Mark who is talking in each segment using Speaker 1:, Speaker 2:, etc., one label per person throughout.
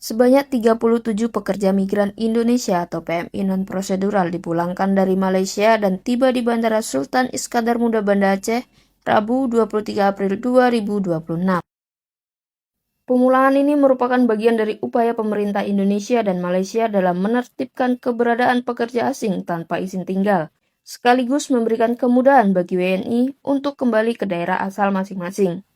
Speaker 1: Sebanyak 37 pekerja migran Indonesia atau PMI non-prosedural dipulangkan dari Malaysia dan tiba di Bandara Sultan Iskandar Muda Banda Aceh, Rabu 23 April 2026. Pemulangan ini merupakan bagian dari upaya pemerintah Indonesia dan Malaysia dalam menertibkan keberadaan pekerja asing tanpa izin tinggal, sekaligus memberikan kemudahan bagi WNI untuk kembali ke daerah asal masing-masing.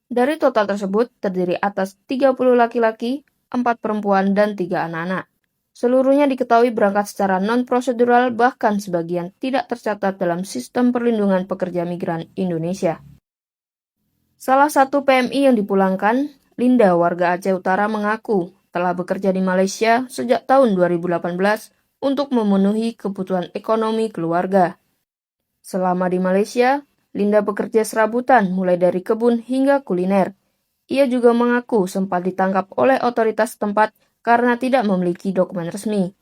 Speaker 1: Dari total tersebut terdiri atas 30 laki-laki, 4 perempuan, dan 3 anak-anak. Seluruhnya diketahui berangkat secara non-prosedural, bahkan sebagian tidak tercatat dalam sistem perlindungan pekerja migran Indonesia. Salah satu PMI yang dipulangkan, Linda, warga Aceh Utara, mengaku telah bekerja di Malaysia sejak tahun 2018 untuk memenuhi kebutuhan ekonomi keluarga. Selama di Malaysia, Linda bekerja serabutan mulai dari kebun hingga kuliner. Ia juga mengaku sempat ditangkap oleh otoritas setempat karena tidak memiliki dokumen resmi.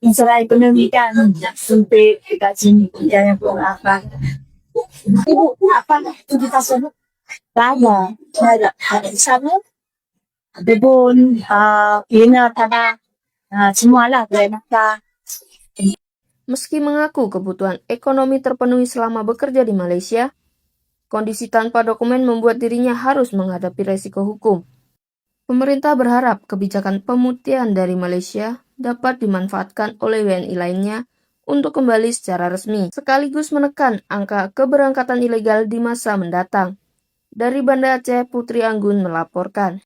Speaker 2: Masalah ekonomi kan sampai dekat sini jangan pun apa. Ibu apa itu kita sebut lama ada di sana kebun cleaner tanah semualah boleh makan.
Speaker 1: Meski mengaku kebutuhan ekonomi terpenuhi selama bekerja di Malaysia, kondisi tanpa dokumen membuat dirinya harus menghadapi resiko hukum. Pemerintah berharap kebijakan pemutihan dari Malaysia dapat dimanfaatkan oleh WNI lainnya untuk kembali secara resmi, sekaligus menekan angka keberangkatan ilegal di masa mendatang. Dari Banda Aceh, Putri Anggun melaporkan.